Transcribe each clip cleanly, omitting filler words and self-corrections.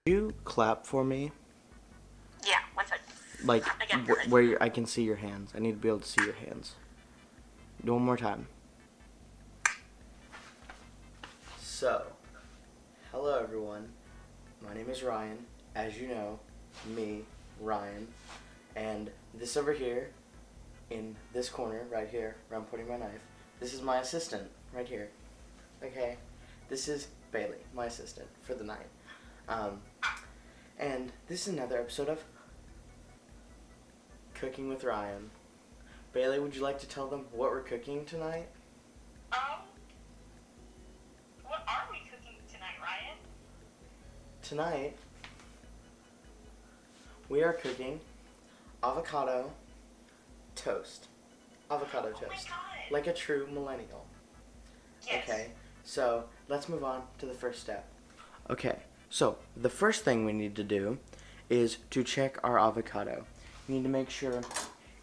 You clap for me, Yeah, one second. like I got where I can see your hands. I need to be able to see your hands. Do one more time. So, hello everyone. My name is Ryan. As you know, me, Ryan, and this over here, in this corner right here, where I'm putting my knife, this is my assistant right here. Okay, this is Bailey, my assistant for the night. And this is another episode of Cooking with Ryan. Bailey, would you like to tell them what we're cooking tonight? What are we cooking tonight, Ryan? Tonight, we are cooking avocado toast. Avocado Oh my toast. God. Like a true millennial. Yes. Okay, so let's move on to the first step. Okay, so the first thing we need to do is to check our avocado. You need to make sure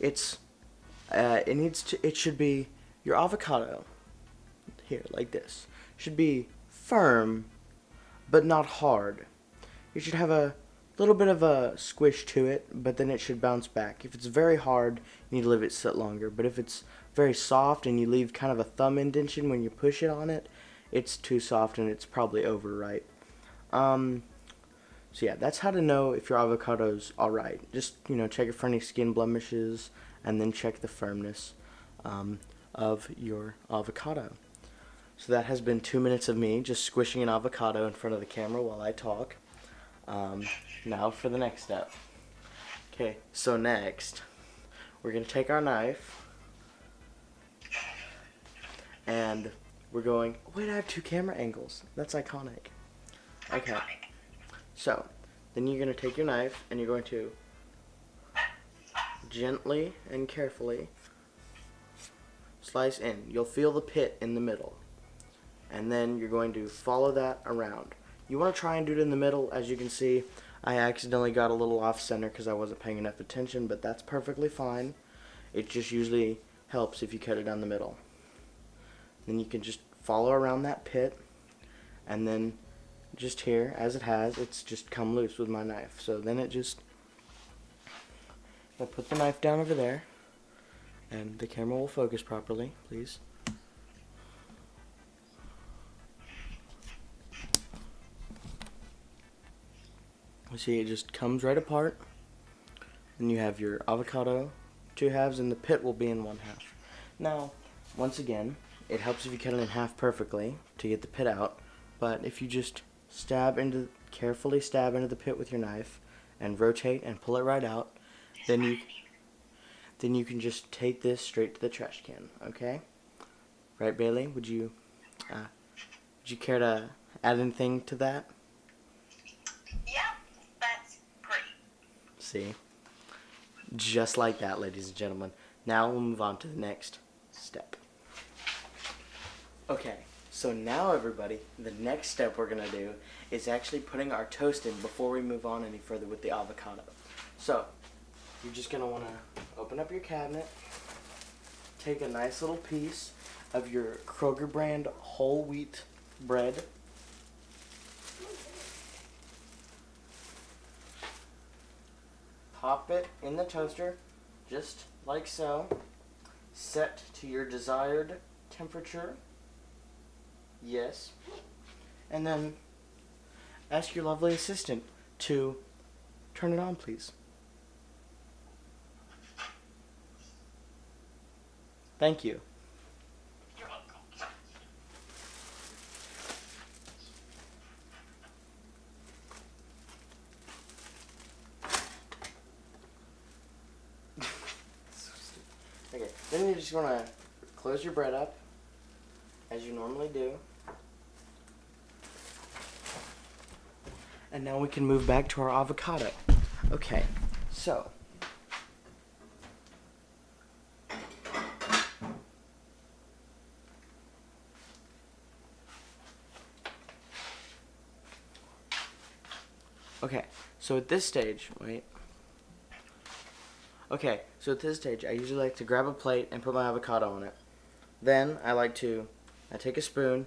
it should be, your avocado, here, like this, should be firm, but not hard. You should have a little bit of a squish to it, but then it should bounce back. If it's very hard, you need to let it sit longer. But if it's very soft and you leave kind of a thumb indentation when you push it on it, it's too soft and it's probably overripe. So yeah, that's how to know if your avocado's alright. Just, check it for any skin blemishes and then check the firmness of your avocado. So that has been 2 minutes of me just squishing an avocado in front of the camera while I talk. Now for the next step. Okay, so next, we're going to take our knife and we're going, wait, I have 2 camera angles. That's iconic. Okay. Iconic. So, then you're going to take your knife and you're going to gently and carefully slice in. You'll feel the pit in the middle. And then you're going to follow that around. You want to try and do it in the middle. As you can see, I accidentally got a little off center because I wasn't paying enough attention, but that's perfectly fine. It just usually helps if you cut it down the middle. Then you can just follow around that pit, and then just here, as it has, it's just come loose with my knife. So then I'll put the knife down over there, and the camera will focus properly, please. You see, it just comes right apart. Then you have your avocado, 2 halves, and the pit will be in 1 half. Now, once again, it helps if you cut it in half perfectly to get the pit out, but if you just carefully stab into the pit with your knife and rotate and pull it right out, then you can just take this straight to the trash can, okay? Right, Bailey? Would you care to add anything to that? Yeah, that's great. See? Just like that, ladies and gentlemen. Now we'll move on to the next step. Okay, so now everybody, the next step we're going to do is actually putting our toast in before we move on any further with the avocado. So, you're just going to want to open up your cabinet, take a nice little piece of your Kroger brand whole wheat bread, pop it in the toaster, just like so, set to your desired temperature. Yes. And then ask your lovely assistant to turn it on, please. Thank you. You're welcome. Okay, then you just want to close your bread up, as you normally do. And now we can move back to our avocado. Okay, so. Okay, so at this stage, wait. Okay, so at this stage, I usually like to grab a plate and put my avocado on it. Then I take a spoon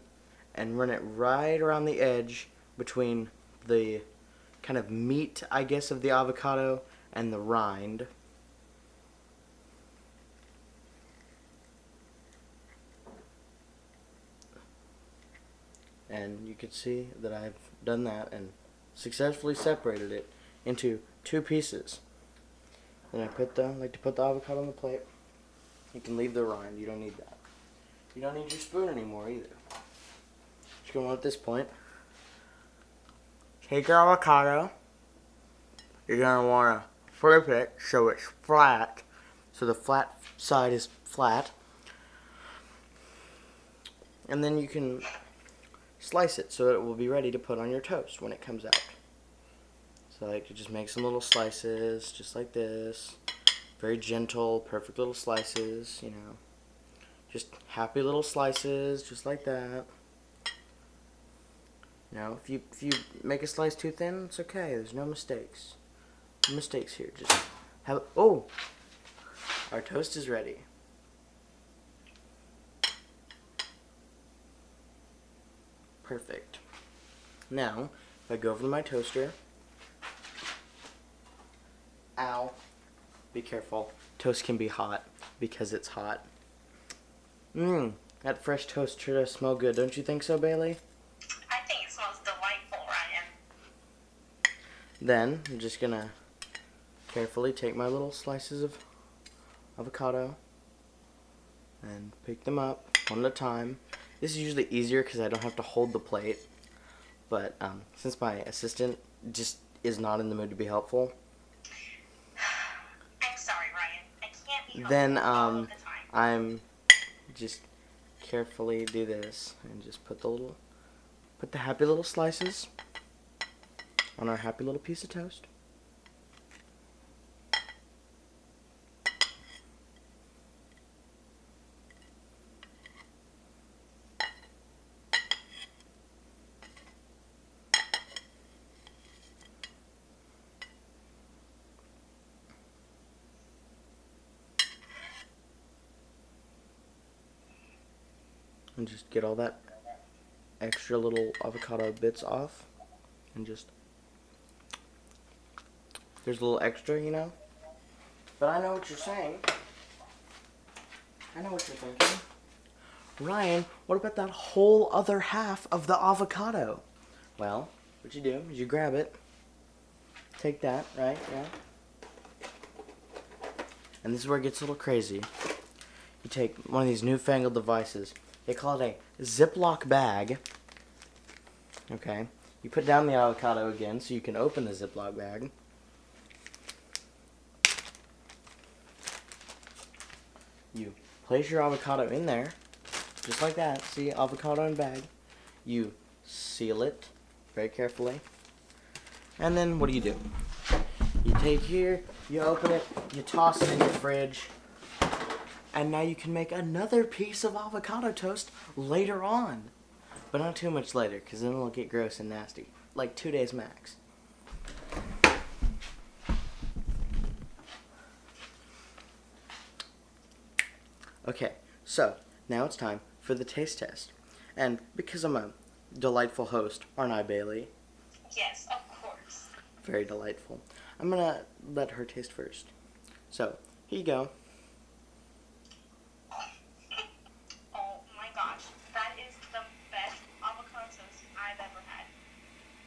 and run it right around the edge between the kind of meat, I guess, of the avocado and the rind. And you can see that I've done that and successfully separated it into 2 pieces. Then I like to put the avocado on the plate. You can leave the rind. You don't need that. You don't need your spoon anymore either. Just going at this point. Take your avocado. You're gonna wanna flip it so it's flat. So the flat side is flat. And then you can slice it so it will be ready to put on your toast when it comes out. So I like to just make some little slices, just like this. Very gentle, perfect little slices, you know. Just happy little slices, just like that. You know, if you make a slice too thin, it's okay. There's no mistakes. No mistakes here. Just have. Oh, our toast is ready. Perfect. Now, if I go over to my toaster. Ow. Be careful. Toast can be hot because it's hot. That fresh toast sure does smell good. Don't you think so, Bailey? I think it smells delightful, Ryan. Then, I'm just gonna carefully take my little slices of avocado and pick them up one at a time. This is usually easier because I don't have to hold the plate. But since my assistant just is not in the mood to be helpful, I'm sorry, Ryan. I can't be then helpful all of the time. I'm just carefully do this and just put the happy little slices on our happy little piece of toast. And just get all that extra little avocado bits off. And just, there's a little extra, you know. But I know what you're saying. I know what you're thinking. Ryan, what about that whole other half of the avocado? Well, what you do is you grab it. Take that, right? Yeah. And this is where it gets a little crazy. You take one of these newfangled devices. They call it a Ziploc bag. Okay. You put down the avocado again so you can open the Ziploc bag. You place your avocado in there, just like that. See, avocado in bag. You seal it very carefully. And then what do? You take here, you open it, you toss it in your fridge. And now you can make another piece of avocado toast later on. But not too much later, because then it'll get gross and nasty. Like 2 days max. Okay, so now it's time for the taste test. And because I'm a delightful host, aren't I, Bailey? Yes, of course. Very delightful. I'm going to let her taste first. So, here you go. Oh my gosh, that is the best avocado toast I've ever had.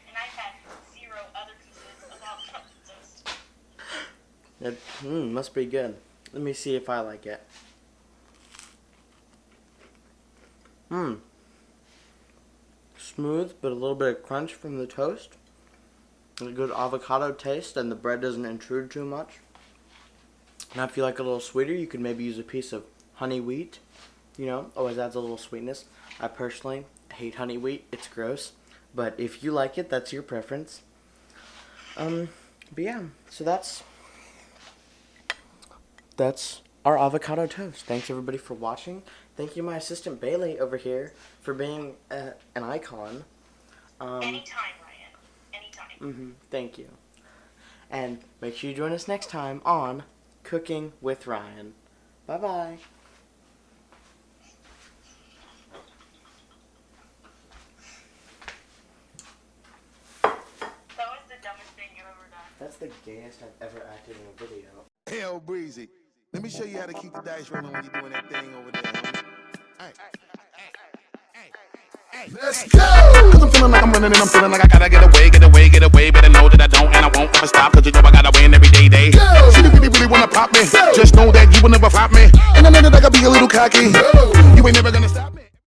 And I've had 0 other pieces of avocado toast. It must be good. Let me see if I like it. Smooth, but a little bit of crunch from the toast. A good avocado taste, and the bread doesn't intrude too much. Now, if you like a little sweeter, you could maybe use a piece of honey wheat. You know, always adds a little sweetness. I personally hate honey wheat. It's gross. But if you like it, that's your preference. But yeah, so that's our avocado toast. Thanks everybody for watching. Thank you, my assistant Bailey over here, for being an icon. Anytime, Ryan. Anytime. Thank you. And make sure you join us next time on Cooking with Ryan. Bye-bye. That was the dumbest That's the gayest I've ever acted in a video. Hell breezy. Let me show you how to keep the dice rolling when you're doing that thing over there. Hey. Let's go! Cause I'm feeling like I'm running and I'm feeling like I gotta get away. Better know that I don't and I won't ever stop. Cause you know I gotta win every day. She really wanna pop me. Just know that you will never flop me. And I know that I gotta be a little cocky. You ain't never gonna stop.